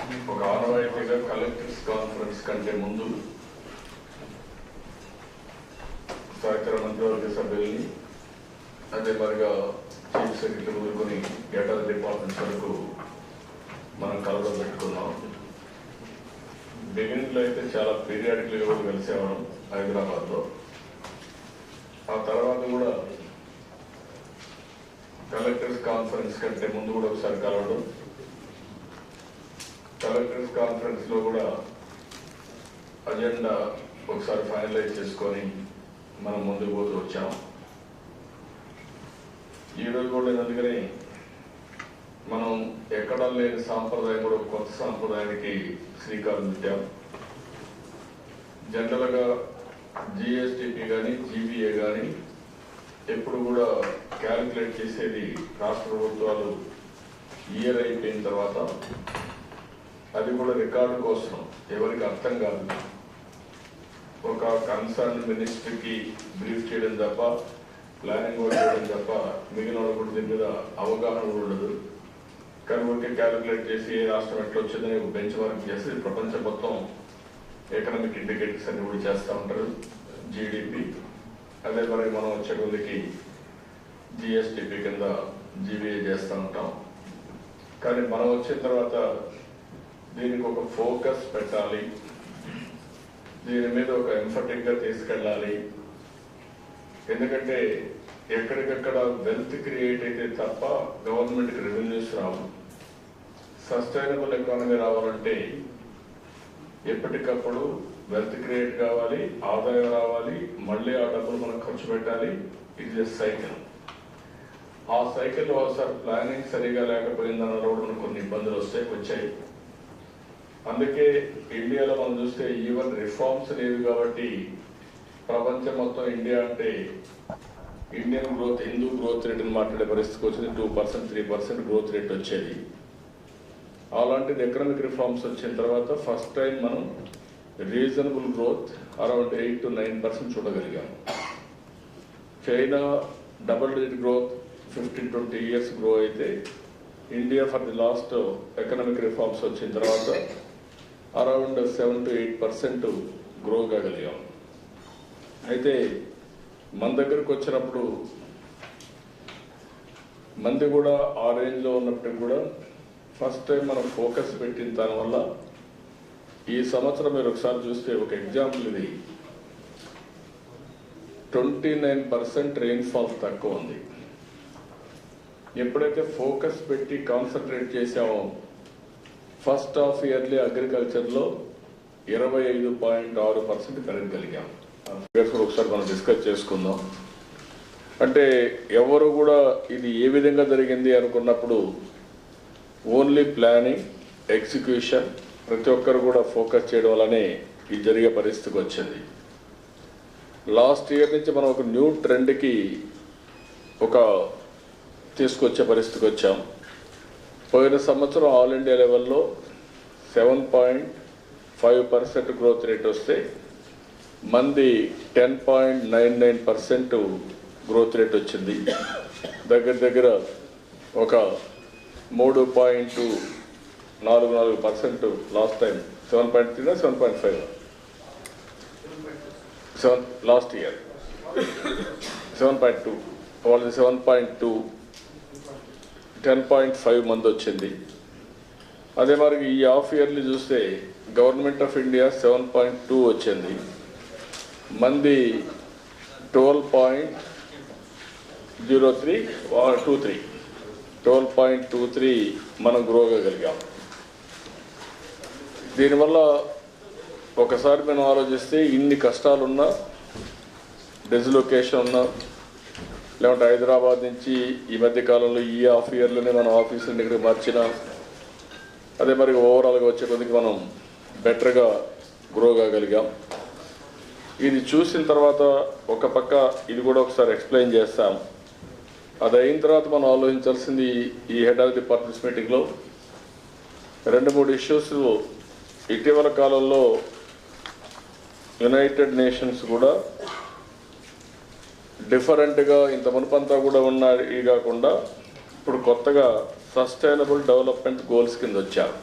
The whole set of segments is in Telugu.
ఒక ఆనవాయితీగా కలెక్టర్స్ కాన్ఫరెన్స్ కంటే ముందు సహకార మంత్రివర్గ సభ్యుల్ని అదే మరిగా చీఫ్ సెక్రటరీ ఊరుకొని ఏడాది డిపార్ట్మెంట్స్ వరకు మనం కలవడం పెట్టుకున్నాం. బిగినింగ్లో అయితే చాలా పీరియాడికల్గా కూడా కలిసేవాళ్ళం హైదరాబాద్లో. ఆ తర్వాత కూడా కలెక్టర్స్ కాన్ఫరెన్స్ కంటే ముందు కూడా ఒకసారి కలవడం, కలెక్టర్స్ కాన్ఫరెన్స్లో కూడా అజెండా ఒకసారి ఫైనలైజ్ చేసుకొని మనం ముందుకు పోతూ వచ్చాం. ఈరోజు కూడా అందుకని మనం ఎక్కడా లేని సాంప్రదాయం కూడా కొత్త సాంప్రదాయానికి శ్రీకారం చుట్టాం. జనరల్గా జిఎస్టిపి కానీ జీబీఏ కానీ ఎప్పుడు కూడా క్యాలిక్యులేట్ చేసేది రాష్ట్ర ప్రభుత్వాలు ఇయర్ అయిపోయిన తర్వాత, అది కూడా రికార్డు కోసం ఎవరికి అర్థం కాదు. ఒక కన్సర్న్ మినిస్టర్కి బ్రీఫ్ చేయడం తప్ప, ప్లానింగ్ కూడా చేయడం తప్ప మిగిలిన వాళ్ళు కూడా దీని మీద అవగాహన ఉండదు. కానీ ఊరికే క్యాలిక్యులేట్ చేసి ఏ రాష్ట్రం ఎట్లా వచ్చిందని ఒక బెంచ్ మార్క్ చేసి ప్రపంచం మొత్తం ఎకనామిక్ ఇండికేటర్స్ అన్ని కూడా చేస్తూ ఉంటారు. జీడిపి అదే మరి మనం వచ్చే కొద్దికి జిఎస్టిపి కింద జీబీఏ చేస్తూ ఉంటాం. కానీ మనం వచ్చిన తర్వాత దీనికి ఒక ఫోకస్ పెట్టాలి, దీని మీద ఒక ఎంఫటిక్గా తీసుకెళ్ళాలి. ఎందుకంటే ఎక్కడికక్కడ వెల్త్ క్రియేట్ అయితే తప్ప గవర్నమెంట్కి రెవెన్యూస్ రావు. సస్టైనబుల్ ఎకానమీ రావాలంటే ఎప్పటికప్పుడు వెల్త్ క్రియేట్ కావాలి, ఆదాయం రావాలి, మళ్ళీ ఆ డబ్బులు మనం ఖర్చు పెట్టాలి. ఇది సైకిల్. ఆ సైకిల్ ఒకసారి ప్లానింగ్ సరిగా లేకపోయిందన్న కూడా కొన్ని ఇబ్బందులు వచ్చాయి. అందుకే ఇండియాలో మనం చూస్తే ఈవెన్ రిఫార్మ్స్ లేవు కాబట్టి ప్రపంచం మొత్తం ఇండియా అంటే Indian growth, Hindu growth rate అని మాట్లాడే పరిస్థితికి వచ్చింది. 2%, 3% గ్రోత్ రేట్ వచ్చేది. అలాంటిది ఎకనామిక్ రిఫార్మ్స్ వచ్చిన తర్వాత ఫస్ట్ టైం మనం రీజనబుల్ గ్రోత్ అరౌండ్ 8 to 9% చూడగలిగాం. China double digit growth 15-20 years grow అయితే, India for the last economic reforms వచ్చిన తర్వాత అరౌండ్ 7 to 8% గ్రో కాగలిగాం. అయితే మన దగ్గరకు వచ్చినప్పుడు మంది కూడా ఆ రేంజ్లో ఉన్నప్పటికీ కూడా ఫస్ట్ టైం మనం ఫోకస్ పెట్టిన దానివల్ల ఈ సంవత్సరం మీరు ఒకసారి చూస్తే ఒక ఎగ్జాంపుల్, ఇది 29% రెయిన్ఫాల్ తక్కువ ఉంది. ఎప్పుడైతే ఫోకస్ పెట్టి కాన్సన్ట్రేట్ చేసామో ఫస్ట్ హాఫ్ ఇయర్లీ అగ్రికల్చర్లో 25.6% పెరగగలిగాం. ఒకసారి మనం డిస్కస్ చేసుకుందాం. అంటే ఎవరు కూడా ఇది ఏ విధంగా జరిగింది అనుకున్నప్పుడు ఓన్లీ ప్లానింగ్, ఎగ్జిక్యూషన్ ప్రతి ఒక్కరు కూడా ఫోకస్ చేయడం వల్లనే ఇది జరిగే పరిస్థితికి వచ్చింది. లాస్ట్ ఇయర్ నుంచి మనం ఒక న్యూ ట్రెండ్కి తీసుకొచ్చే పరిస్థితికి వచ్చాం. పోయిన సంవత్సరం ఆల్ ఇండియా లెవెల్లో 7.5% గ్రోత్ రేట్ వస్తే మంది 10.99% గ్రోత్ రేట్ వచ్చింది. దగ్గర ఒక 3.44% లాస్ట్ టైం. 7.3 7.5 లాస్ట్ ఇయర్ 7.2, వాళ్ళది 7.2, 10.5 మంది వచ్చింది. అదే మరి ఈ హాఫ్ ఇయర్లీ చూస్తే గవర్నమెంట్ ఆఫ్ ఇండియా 7.2 వచ్చింది, మంది 12.23 మనం గ్రోగలిగాం. దీనివల్ల ఒకసారి మనం ఆలోచిస్తే ఇన్ని కష్టాలున్నా, డిస్లొకేషన్ ఉన్నా, లేకుంటే హైదరాబాద్ నుంచి ఈ మధ్య కాలంలో ఈ హాఫ్ ఇయర్లోనే మనం ఆఫీసులను ఇక్కడికి మార్చినా, అదే మరి ఓవరాల్గా వచ్చే కొద్దికి మనం బెటర్గా గ్రో కాగలిగాం. ఇది చూసిన తర్వాత ఒక పక్క ఇది కూడా ఒకసారి ఎక్స్ప్లెయిన్ చేస్తాం. అది అయిన తర్వాత మనం ఆలోచించాల్సింది ఈ హెడ్ ఆఫ్ డిపార్ట్మెంట్స్ మీటింగ్లో 2-3 ఇష్యూస్. ఇటీవల కాలంలో యునైటెడ్ నేషన్స్ కూడా డిఫరెంట్గా ఇంత మునుపంతా కూడా ఉన్నాయి కాకుండా ఇప్పుడు కొత్తగా సస్టైనబుల్ డెవలప్మెంట్ గోల్స్ కింద వచ్చారు.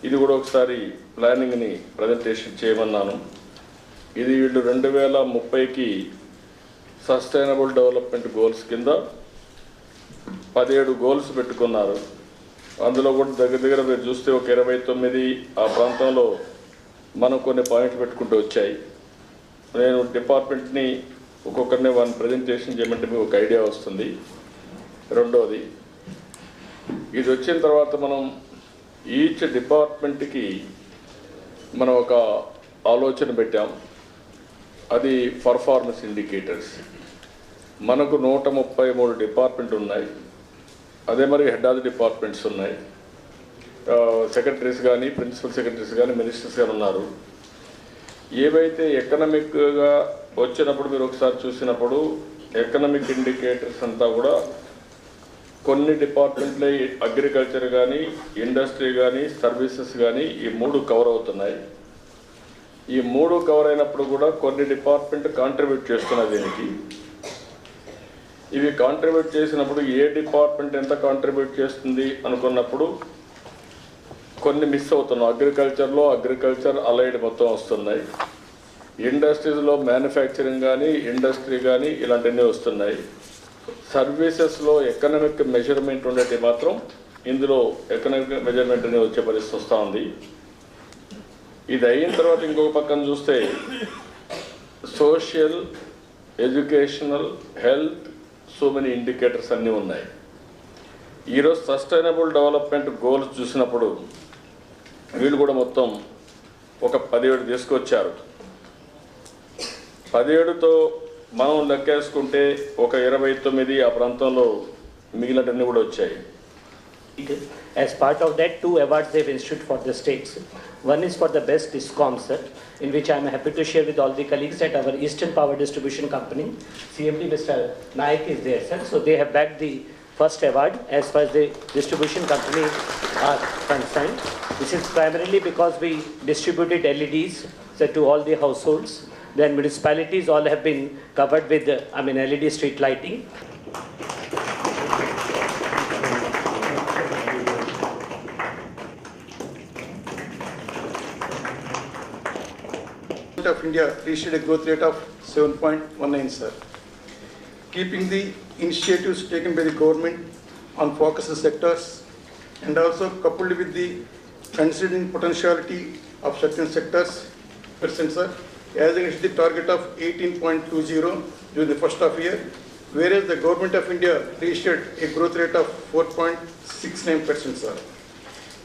ఇది కూడా ఒకసారి ప్లానింగ్ని ప్రజెంటేషన్ చేయమన్నాను. ఇది వీళ్ళు 2030కి సస్టైనబుల్ డెవలప్మెంట్ గోల్స్ కింద 17 గోల్స్ పెట్టుకున్నారు. అందులో కూడా దగ్గర మీరు చూస్తే ఒక 29 ఆ ప్రాంతంలో మనం కొన్ని పాయింట్లు పెట్టుకుంటూ వచ్చాయి. నేను డిపార్ట్మెంట్ని ఒక్కొక్కరిని వన్ ప్రజెంటేషన్ చేయమంటే మీకు ఒక ఐడియా వస్తుంది. రెండోది, ఇది వచ్చిన తర్వాత మనం ఈచ్ డిపార్ట్మెంట్కి మనం ఒక ఆలోచన పెట్టాం. అది పర్ఫార్మెన్స్ ఇండికేటర్స్. మనకు 133 డిపార్ట్మెంట్ ఉన్నాయి. అదే మరి హెడ్ ఆఫ్ ది డిపార్ట్మెంట్స్ ఉన్నాయి. సెక్రటరీస్ కానీ, ప్రిన్సిపల్ సెక్రటరీస్ కానీ, మినిస్టర్స్ కానీ ఉన్నారు. ఏవైతే ఎకనామిక్గా వచ్చినప్పుడు మీరు ఒకసారి చూసినప్పుడు ఎకనామిక్ ఇండికేటర్స్ అంతా కూడా కొన్ని డిపార్ట్మెంట్లే అగ్రికల్చర్ కానీ, ఇండస్ట్రీ కానీ, సర్వీసెస్ కానీ ఈ 3 కవర్ అవుతున్నాయి. ఈ 3 కవర్ అయినప్పుడు కూడా కొన్ని డిపార్ట్మెంట్ కాంట్రిబ్యూట్ చేస్తున్నాయి దీనికి. ఇవి కాంట్రిబ్యూట్ చేసినప్పుడు ఏ డిపార్ట్మెంట్ ఎంత కాంట్రిబ్యూట్ చేస్తుంది అనుకున్నప్పుడు కొన్ని మిస్ అవుతున్నాం. అగ్రికల్చర్ అలైడ్ మొత్తం వస్తున్నాయి. ఇండస్ట్రీస్లో మ్యానుఫ్యాక్చరింగ్ కానీ, ఇండస్ట్రీ కానీ ఇలాంటివన్నీ వస్తున్నాయి. సర్వీసెస్లో ఎకనామిక్ మెజర్మెంట్ ఉండేది మాత్రం ఇందులో ఎకనామిక్ మెజర్మెంట్ అనేది వచ్చే పరిస్థితి వస్తూ ఉంది. ఇది అయిన తర్వాత ఇంకొక పక్కన చూస్తే social, educational, health, so many indicators అన్నీ ఉన్నాయి. ఈరోజు సస్టైనబుల్ డెవలప్మెంట్ గోల్స్ చూసినప్పుడు వీళ్ళు కూడా మొత్తం ఒక 17 తీసుకొచ్చారు. 17తో మనం లెక్కేసుకుంటే ఒక 29 ఆ ప్రాంతంలో మిగిలినవన్నీ కూడా వచ్చాయి. As part of that, 2 awards they have issued for the states. One is for the best DISCOM, sir, in which I am happy to share with all the colleagues that our Eastern Power Distribution Company, CMD Mr. Naik is there, sir. So they have bagged the first award as far as the distribution company are concerned. This is primarily because we distributed LEDs, sir, to all the households. Then municipalities all have been covered with, LED street lighting. Of India reached a growth rate of 7.19, sir. Keeping the initiatives taken by the government on focus sectors and also coupled with the considering potentiality of certain sectors, percent, sir, as against the target of 18.20 during the first half year, whereas the government of India registered a growth rate of 4.69%, sir.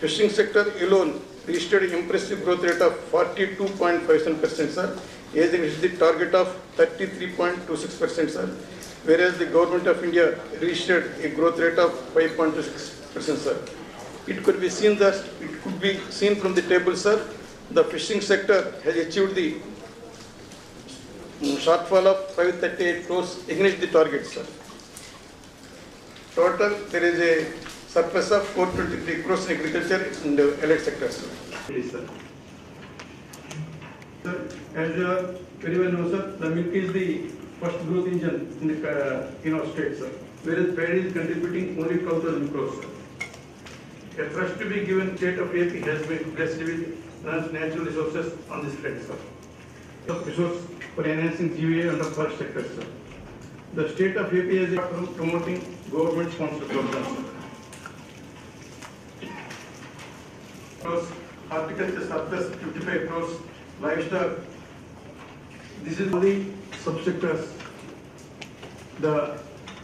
Fishing sector alone registered an impressive growth rate of 42.57%, sir, as against the target of 33.26%, sir, whereas the government of India registered a growth rate of 5.26%, sir. It could be seen from the table, sir, the fishing sector has achieved the shortfall of 538 crores against the target, sir. Total, there is a surplus of 423 crores in agriculture and allied sectors. Sir, as you very well know, sir, the milk is the first growth engine in our state, sir. Whereas paddy is contributing only 12,000 crores, sir. A trust to be given state of AP has been blessed with natural resources on this state, sir. Resource for enhancing GVA and the forest sector, sir. The state of AP is promoting government-sponsored programs, sir. Horticulture surplus 55 crores, livestock. This is only subsectors. The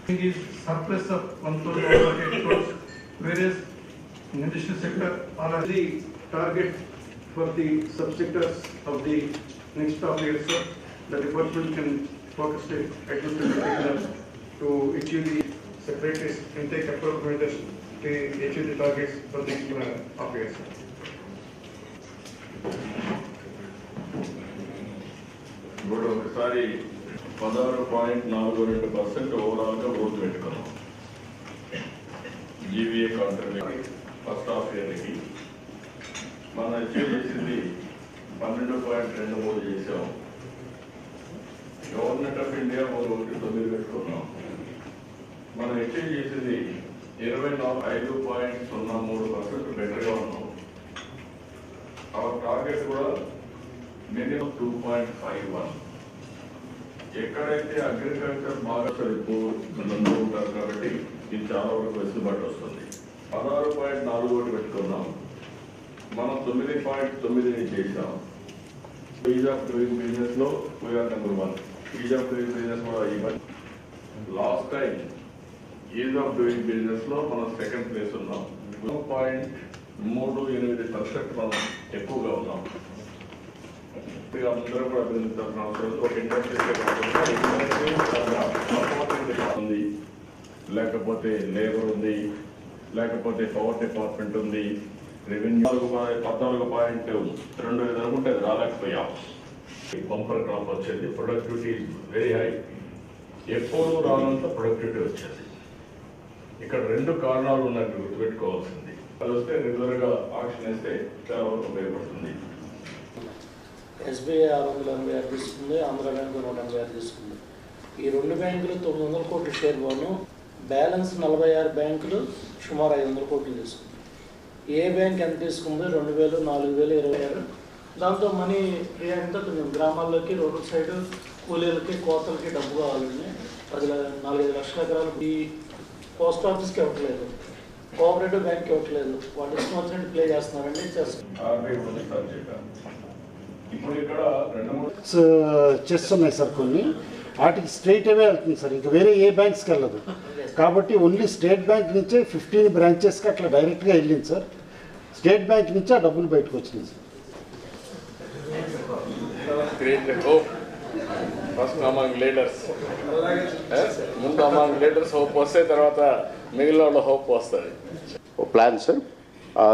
thing is surplus of 1,108 crores, whereas in industrial sector are the target for the subsectors of the next half year, sir. The department can focus actively to achieve the secretaries and take appropriate measures to achieve the targets for the next half year, sir. ఇప్పుడు ఒకసారి 16.42% ఓవరాల్గా ఓటు పెట్టుకున్నాం. జీవీఏ కాంట్రిబ్యూషన్ ఫస్ట్ హాఫ్ ఇయర్కి మనం అచీవ్ చేసింది 12.23 చేసాం. గవర్నమెంట్ ఆఫ్ ఇండియా 1.9 పెట్టుకున్నాం. మనం అచీవ్ చేసింది 25.03% బెటర్గా ఉన్నాం. టార్గెట్ కూడా మినిమం 2.51. ఎక్కడైతే అగ్రికల్చర్ బాగా ఎక్కువ మంది ఉంటారు కాబట్టి ఇది చాలా వరకు వెసులుబాటు వస్తుంది. 16.41 పెట్టుకున్నాం, మనం 9.9 చేసాం. ఈజ్ ఆఫ్ డూయింగ్ బిజినెస్ లో we're number 1. Ease of doing business కూడా even last time ease of doing business లో మనం సెకండ్ ప్లేస్ ఉన్నాం. 2.38% మనం ఎక్కువగా ఉన్నాం. అందరూ కూడా అభినందించాల్సిన అవసరం ఒక ఇండస్ట్రీ ఉంది, లేకపోతే లేబర్ ఉంది, లేకపోతే పవర్ డిపార్ట్మెంట్ ఉంది, రెవెన్యూ 14.2 అనుకుంటే రాలేకపోయాం. బంపర్ క్రాప్ వచ్చేది, ప్రొడక్టివిటీ వెరీ హై, ఎప్పుడూ రానంత ప్రొడక్టివిటీ వచ్చేది. ఇక్కడ 2 కారణాలు ఉన్నట్టు గుర్తుపెట్టుకోవాల్సింది. అది వస్తే రెగ్యులర్ గా ఆక్షన్ వేస్తే చాలా వరకు ఉపయోగపడుతుంది. SBI 686 తీసుకుంది, ఆంధ్ర బ్యాంకు 186 తీసుకుంది. ఈ 2 బ్యాంకులు 900 కోట్ల షేర్ బాను, బ్యాలెన్స్ 46 బ్యాంకులు సుమారు 500 కోట్లు తీసుకుంది. ఏ బ్యాంక్ ఎంత తీసుకుంది? 2000, 4000, 20,000. దాంతో మనీ ఫ్రీగా కొంచెం గ్రామాల్లోకి, రోడ్డు సైడ్ కూలీలకి, కోతలకి డబ్బు కావాలని 4-5 లక్షల ఎకరాలు ఈ పోస్ట్ ఆఫీస్కి ఇవ్వట్లేదు, కోఆపరేటివ్ బ్యాంక్కి ఇవ్వట్లేదు. వాళ్ళు ఇష్టం వచ్చినట్టు ప్లే చేస్తున్నారండి. చేస్తున్నాయి సార్ కొన్ని, వాటికి స్ట్రైట్ అవే వెళ్తుంది సార్, ఇంకా వేరే ఏ బ్యాంక్స్కి వెళ్ళదు. కాబట్టి ఓన్లీ స్టేట్ బ్యాంక్ నుంచే 15 బ్రాంచెస్కి అట్లా డైరెక్ట్గా వెళ్ళింది సార్. స్టేట్ బ్యాంక్ నుంచి ఆ డబ్బులు బయటకు వచ్చినాయి సార్. ఫస్ట్ అమాంగ్ లీడర్స్, ముందు అమాంగ్ లీడర్స్ హోప్ వస్తే తర్వాత మిగిలిన వాళ్ళ హోప్ వస్తుంది. Plan, sir.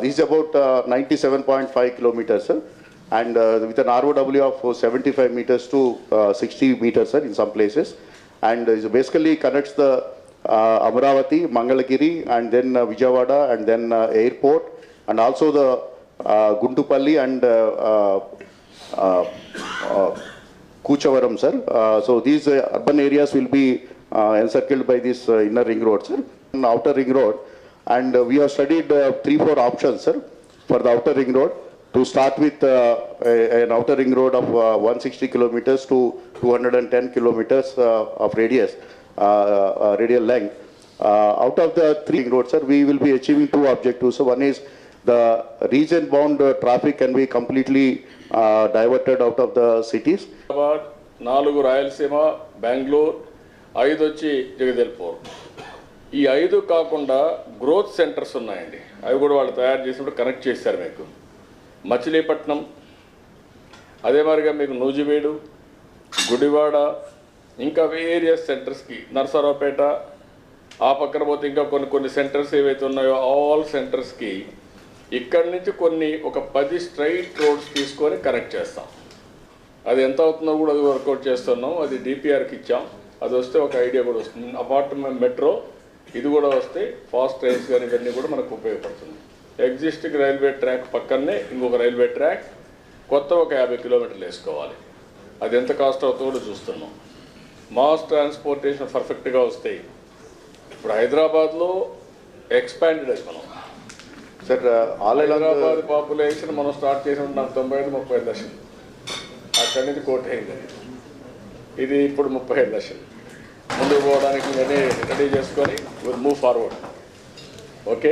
This is about 97.5 kilometers, sir, and with an ROW of 75 meters to 60 meters, sir, in some places, and it basically connects the Amaravati, Mangalagiri, and then Vijayawada, and then airport, and also the Guntupalli and Kuchavaram, sir. So these urban areas will be encircled by this inner ring road, sir, and outer ring road. And we have studied 3-4 options, sir, for the outer ring road. To start with an outer ring road of 160 kilometers to 210 kilometers of radius, radial length. Out of the 3 ring roads, sir, we will be achieving 2 objectives. So one is the region-bound traffic can be completely diverted out of the cities. 4 Rayalaseema, Bengaluru, 5 వచ్చి జగదల్పూర్. ఈ 5 కాకుండా గ్రోత్ సెంటర్స్ ఉన్నాయండి, అవి కూడా వాళ్ళు తయారు చేసినప్పుడు కనెక్ట్ చేశారు మీకు. మచిలీపట్నం, అదే మాదిరిగా మీకు నూజివీడు, గుడివాడ, ఇంకా వేరియస్ సెంటర్స్కి, నరసరావుపేట, ఆ పక్కన పోతే ఇంకా కొన్ని సెంటర్స్ ఏవైతే ఉన్నాయో ఆల్ సెంటర్స్కి ఇక్కడి నుంచి ఒక 10 స్ట్రైట్ రోడ్స్ తీసుకొని కనెక్ట్ చేస్తాం. అది ఎంత అవుతుందో కూడా అది వర్కౌట్ చేస్తున్నాం. అది డిపిఆర్కి ఇచ్చాం. అది వస్తే ఒక ఐడియా కూడా వస్తుంది. అపార్ట్మెంట్ మెట్రో ఇది కూడా వస్తే ఫాస్ట్ ట్రైన్స్ కానీ ఇవన్నీ కూడా మనకు ఉపయోగపడుతుంది. ఎగ్జిస్టింగ్ రైల్వే ట్రాక్ పక్కనే ఇంకొక రైల్వే ట్రాక్ కొత్త ఒక 50 కిలోమీటర్లు వేసుకోవాలి. అది ఎంత కాస్ట్ అవుతుందో కూడా చూస్తున్నాం. మాస్ ట్రాన్స్పోర్టేషన్ పర్ఫెక్ట్గా వస్తాయి. ఇప్పుడు హైదరాబాద్లో ఎక్స్పాండెడ్ అది మనం సార్ హైదరాబాద్ పాపులేషన్ మనం స్టార్ట్ చేసినప్పుడు నాకు 95-30 లక్షలు, అక్కడి నుంచి 1 కోటి అయింది. ఇది ఇప్పుడు 35 లక్షలు. ముందుకు పోవడానికి ఇవన్నీ రెడీ చేసుకొని విల్ మూవ్ ఫార్వర్డ్. ఓకే.